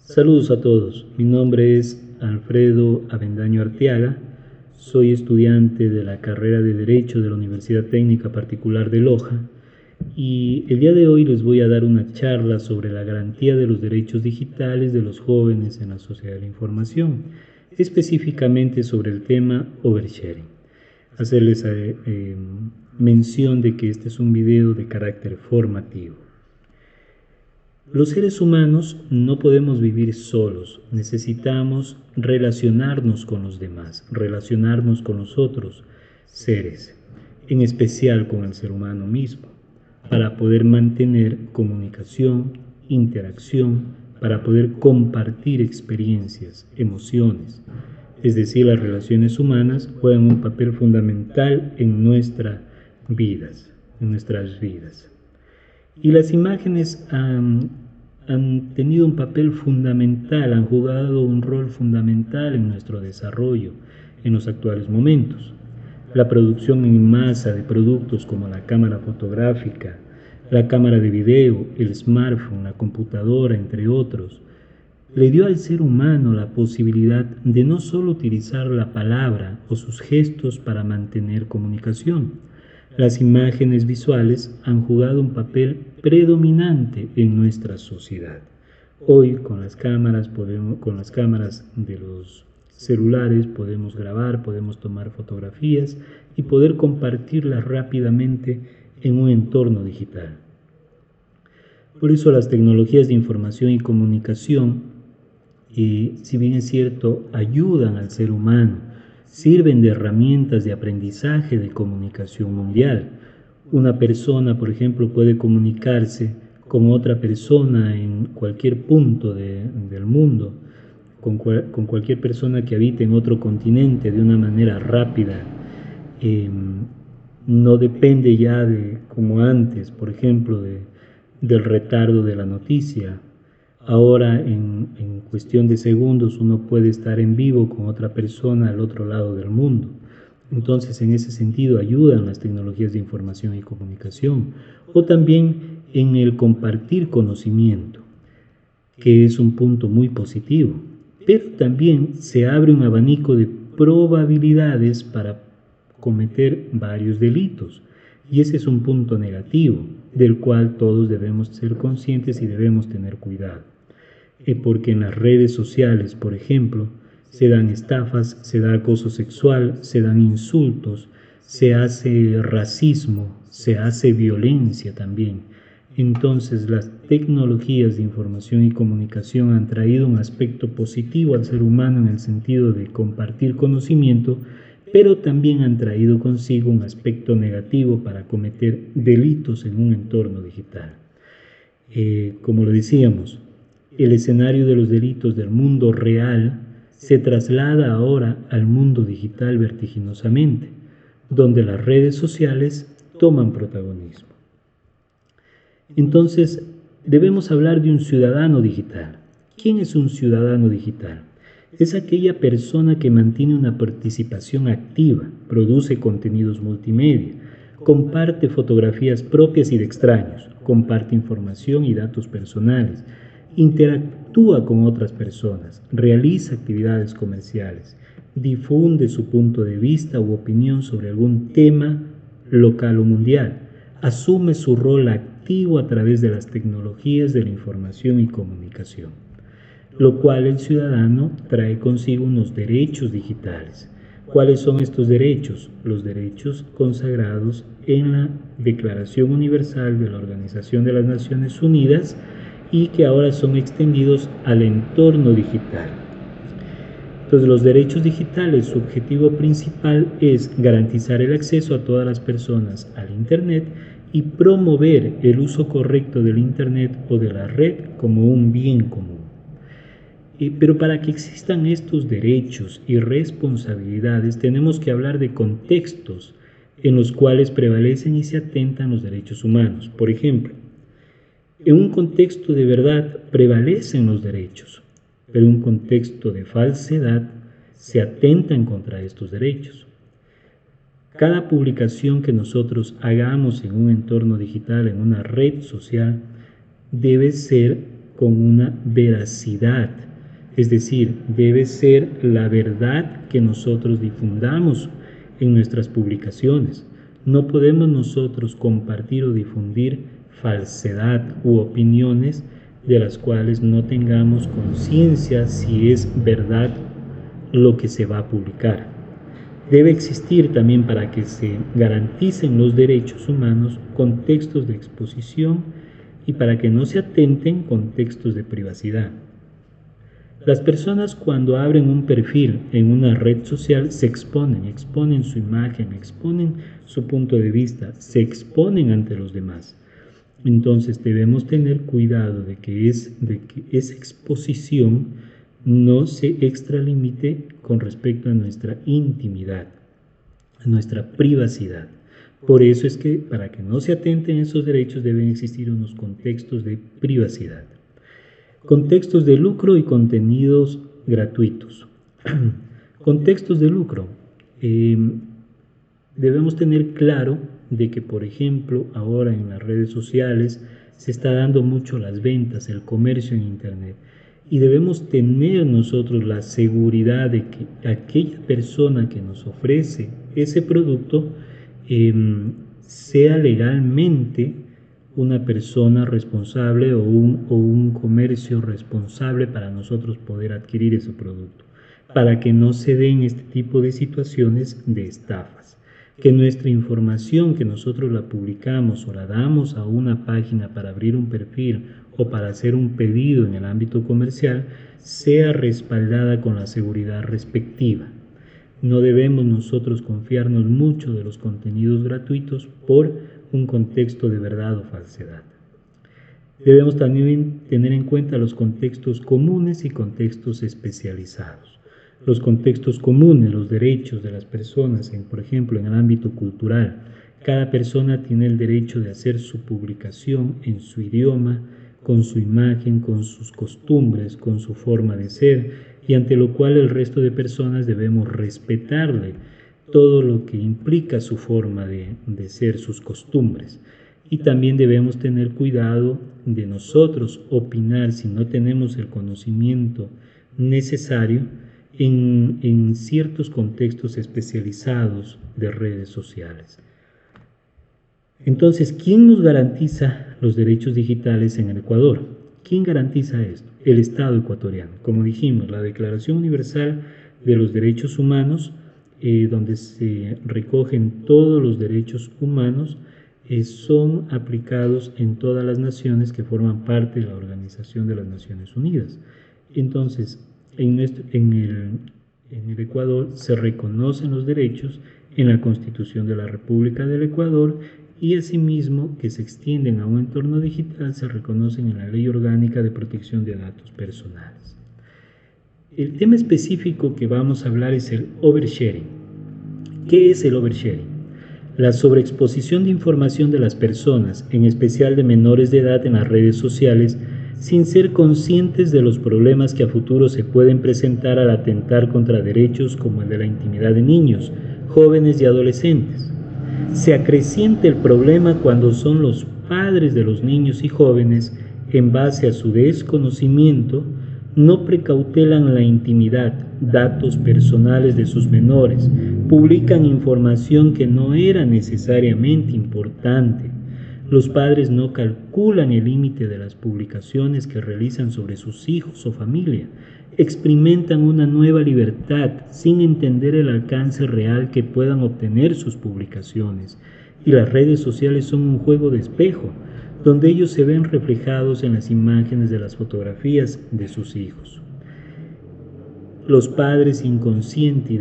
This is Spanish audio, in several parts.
Saludos a todos, mi nombre es Alfredo Avendaño Arteaga, soy estudiante de la carrera de Derecho de la Universidad Técnica Particular de Loja y el día de hoy les voy a dar una charla sobre la garantía de los derechos digitales de los jóvenes en la sociedad de la información, específicamente sobre el tema oversharing. Hacerles mención de que este es un video de carácter formativo. Los seres humanos no podemos vivir solos, necesitamos relacionarnos con los demás, relacionarnos con los otros seres, en especial con el ser humano mismo, para poder mantener comunicación, interacción, para poder compartir experiencias, emociones. Es decir, las relaciones humanas juegan un papel fundamental en nuestras vidas. Y las imágenes han tenido un papel fundamental, han jugado un rol fundamental en nuestro desarrollo en los actuales momentos. La producción en masa de productos como la cámara fotográfica, la cámara de video, el smartphone, la computadora, entre otros, le dio al ser humano la posibilidad de no solo utilizar la palabra o sus gestos para mantener comunicación. Las imágenes visuales han jugado un papel predominante en nuestra sociedad. Hoy con las cámaras de los celulares podemos grabar, podemos tomar fotografías y poder compartirlas rápidamente en un entorno digital. Por eso las tecnologías de información y comunicación, si bien es cierto, ayudan al ser humano, sirven de herramientas de aprendizaje de comunicación mundial. Una persona, por ejemplo, puede comunicarse con otra persona en cualquier punto del mundo, con cualquier persona que habite en otro continente de una manera rápida. No depende ya de, como antes, por ejemplo, del retardo de la noticia. Ahora en cuestión de segundos uno puede estar en vivo con otra persona al otro lado del mundo. Entonces en ese sentido ayudan las tecnologías de información y comunicación, o también en el compartir conocimiento, que es un punto muy positivo, pero también se abre un abanico de probabilidades para cometer varios delitos, y ese es un punto negativo del cual todos debemos ser conscientes y debemos tener cuidado. Porque en las redes sociales, por ejemplo, se dan estafas, se da acoso sexual, se dan insultos, se hace racismo, se hace violencia también. Entonces las tecnologías de información y comunicación han traído un aspecto positivo al ser humano en el sentido de compartir conocimiento, pero también han traído consigo un aspecto negativo para cometer delitos en un entorno digital. Como lo decíamos, el escenario de los delitos del mundo real se traslada ahora al mundo digital vertiginosamente, donde las redes sociales toman protagonismo. Entonces, debemos hablar de un ciudadano digital. ¿Quién es un ciudadano digital? Es aquella persona que mantiene una participación activa, produce contenidos multimedia, comparte fotografías propias y de extraños, comparte información y datos personales, interactúa con otras personas, realiza actividades comerciales, difunde su punto de vista u opinión sobre algún tema local o mundial, asume su rol activo a través de las tecnologías de la información y comunicación, lo cual el ciudadano trae consigo unos derechos digitales. ¿Cuáles son estos derechos? Los derechos consagrados en la Declaración Universal de la Organización de las Naciones Unidas y que ahora son extendidos al entorno digital. Entonces, los derechos digitales, su objetivo principal es garantizar el acceso a todas las personas al Internet y promover el uso correcto del Internet o de la red como un bien común. Pero para que existan estos derechos y responsabilidades, tenemos que hablar de contextos en los cuales prevalecen y se atentan los derechos humanos. Por ejemplo, en un contexto de verdad prevalecen los derechos, pero en un contexto de falsedad se atentan contra estos derechos. Cada publicación que nosotros hagamos en un entorno digital, en una red social, debe ser con una veracidad. Es decir, debe ser la verdad que nosotros difundamos en nuestras publicaciones. No podemos nosotros compartir o difundir falsedad u opiniones de las cuales no tengamos conciencia si es verdad lo que se va a publicar. Debe existir también, para que se garanticen los derechos humanos, contextos de exposición y para que no se atenten contextos de privacidad. Las personas, cuando abren un perfil en una red social, se exponen su imagen, exponen su punto de vista, se exponen ante los demás. Entonces debemos tener cuidado de que esa exposición no se extralimite con respecto a nuestra intimidad, a nuestra privacidad. Por eso es que, para que no se atenten esos derechos, deben existir unos contextos de privacidad. Contextos de lucro y contenidos gratuitos. Contextos de lucro. Debemos tener claro de que, por ejemplo, ahora en las redes sociales se está dando mucho las ventas, el comercio en Internet. Y debemos tener nosotros la seguridad de que aquella persona que nos ofrece ese producto sea legalmente una persona responsable o un comercio responsable para nosotros poder adquirir ese producto, para que no se den este tipo de situaciones de estafas. Que nuestra información, que nosotros la publicamos o la damos a una página para abrir un perfil o para hacer un pedido en el ámbito comercial, sea respaldada con la seguridad respectiva. No debemos nosotros confiarnos mucho de los contenidos gratuitos por un contexto de verdad o falsedad. Debemos también tener en cuenta los contextos comunes y contextos especializados. Los contextos comunes, los derechos de las personas, por ejemplo, en el ámbito cultural. Cada persona tiene el derecho de hacer su publicación en su idioma, con su imagen, con sus costumbres, con su forma de ser, y ante lo cual el resto de personas debemos respetarle todo lo que implica su forma de ser, sus costumbres. Y también debemos tener cuidado de nosotros opinar, si no tenemos el conocimiento necesario, en ciertos contextos especializados de redes sociales. Entonces, ¿quién nos garantiza los derechos digitales en el Ecuador? ¿Quién garantiza esto? El Estado ecuatoriano. Como dijimos, la Declaración Universal de los Derechos Humanos, donde se recogen todos los derechos humanos, son aplicados en todas las naciones que forman parte de la Organización de las Naciones Unidas. Entonces, en el Ecuador se reconocen los derechos en la Constitución de la República del Ecuador, y asimismo, que se extienden a un entorno digital, se reconocen en la Ley Orgánica de Protección de Datos Personales. El tema específico que vamos a hablar es el oversharing. ¿Qué es el oversharing? La sobreexposición de información de las personas, en especial de menores de edad, en las redes sociales, sin ser conscientes de los problemas que a futuro se pueden presentar al atentar contra derechos como el de la intimidad de niños, jóvenes y adolescentes. Se acrecienta el problema cuando son los padres de los niños y jóvenes, en base a su desconocimiento, no precautelan la intimidad, datos personales de sus menores, publican información que no era necesariamente importante. Los padres no calculan el límite de las publicaciones que realizan sobre sus hijos o familia. Experimentan una nueva libertad sin entender el alcance real que puedan obtener sus publicaciones. Y las redes sociales son un juego de espejo, donde ellos se ven reflejados en las imágenes de las fotografías de sus hijos. Los padres inconsciente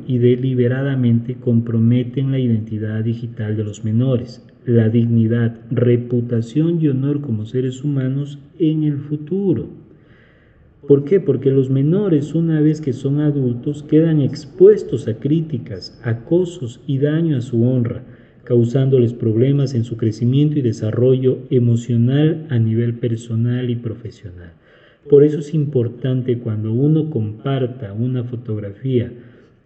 y deliberadamente comprometen la identidad digital de los menores, la dignidad, reputación y honor como seres humanos en el futuro. ¿Por qué? Porque los menores, una vez que son adultos, quedan expuestos a críticas, acosos y daño a su honra, causándoles problemas en su crecimiento y desarrollo emocional a nivel personal y profesional. Por eso es importante, cuando uno comparta una fotografía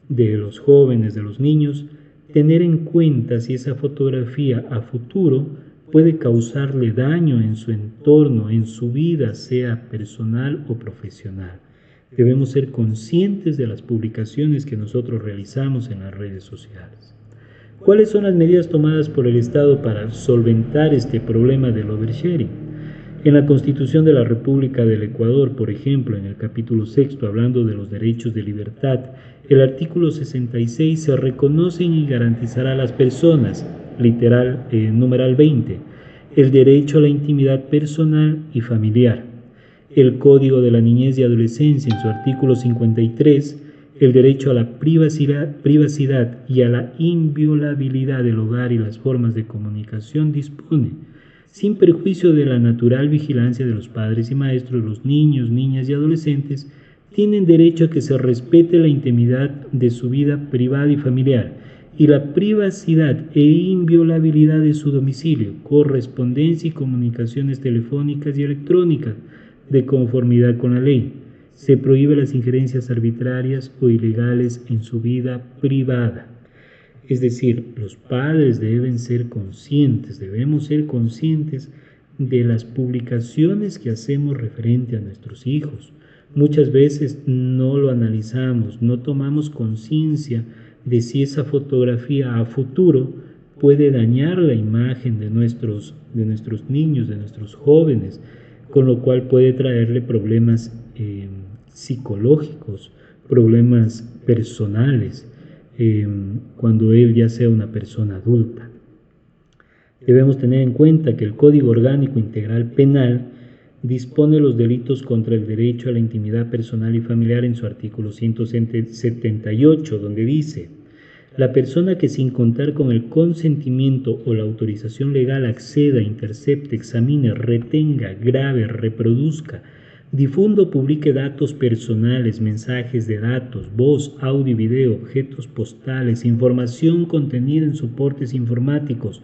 de los jóvenes, de los niños, tener en cuenta si esa fotografía a futuro puede causarle daño en su entorno, en su vida, sea personal o profesional. Debemos ser conscientes de las publicaciones que nosotros realizamos en las redes sociales. ¿Cuáles son las medidas tomadas por el Estado para solventar este problema del oversharing? En la Constitución de la República del Ecuador, por ejemplo, en el capítulo 6, hablando de los derechos de libertad, el artículo 66 se reconocen y garantizará a las personas, literal, numeral 20, el derecho a la intimidad personal y familiar. El Código de la Niñez y Adolescencia, en su artículo 53, el derecho a la privacidad y a la inviolabilidad del hogar y las formas de comunicación dispone, sin perjuicio de la natural vigilancia de los padres y maestros, los niños, niñas y adolescentes tienen derecho a que se respete la intimidad de su vida privada y familiar y la privacidad e inviolabilidad de su domicilio, correspondencia y comunicaciones telefónicas y electrónicas de conformidad con la ley. Se prohíbe las injerencias arbitrarias o ilegales en su vida privada. Es decir, los padres debemos ser conscientes de las publicaciones que hacemos referente a nuestros hijos. Muchas veces no lo analizamos, no tomamos conciencia de si esa fotografía a futuro puede dañar la imagen de nuestros niños, de nuestros jóvenes, con lo cual puede traerle problemas psicológicos, problemas personales, cuando él ya sea una persona adulta. Debemos tener en cuenta que el Código Orgánico Integral Penal dispone los delitos contra el derecho a la intimidad personal y familiar en su artículo 178, donde dice: la persona que sin contar con el consentimiento o la autorización legal acceda, intercepte, examine, retenga, grabe, reproduzca, difunda o publique datos personales, mensajes de datos, voz, audio y video, objetos postales, información contenida en soportes informáticos,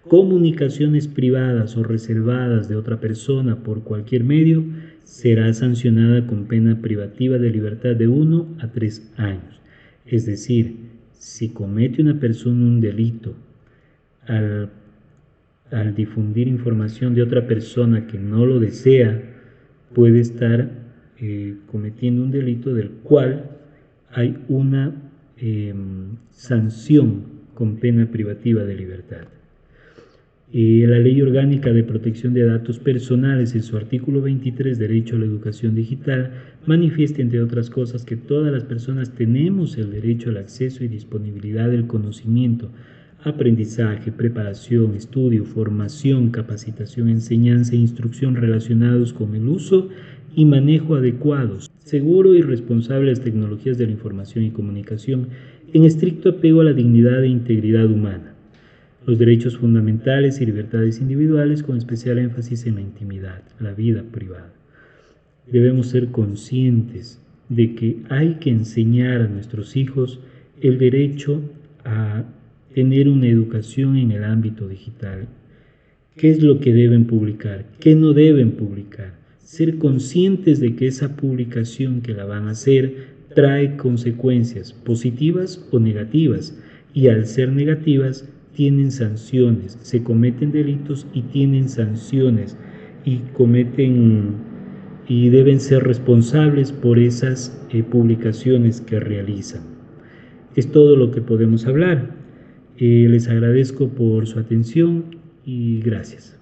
comunicaciones privadas o reservadas de otra persona por cualquier medio, será sancionada con pena privativa de libertad de 1 a 3 años. Es decir, si comete una persona un delito al difundir información de otra persona que no lo desea, puede estar cometiendo un delito del cual hay una sanción con pena privativa de libertad. La Ley Orgánica de Protección de Datos Personales, en su artículo 23, Derecho a la Educación Digital, manifiesta, entre otras cosas, que todas las personas tenemos el derecho al acceso y disponibilidad del conocimiento, aprendizaje, preparación, estudio, formación, capacitación, enseñanza e instrucción relacionados con el uso y manejo adecuados, seguro y responsable de las tecnologías de la información y comunicación, en estricto apego a la dignidad e integridad humana, los derechos fundamentales y libertades individuales, con especial énfasis en la intimidad, la vida privada. Debemos ser conscientes de que hay que enseñar a nuestros hijos el derecho a tener una educación en el ámbito digital. ¿Qué es lo que deben publicar? ¿Qué no deben publicar? Ser conscientes de que esa publicación que la van a hacer trae consecuencias positivas o negativas, y al ser negativas tienen sanciones, se cometen delitos y tienen sanciones y deben ser responsables por esas publicaciones que realizan. Es todo lo que podemos hablar. Les agradezco por su atención y gracias.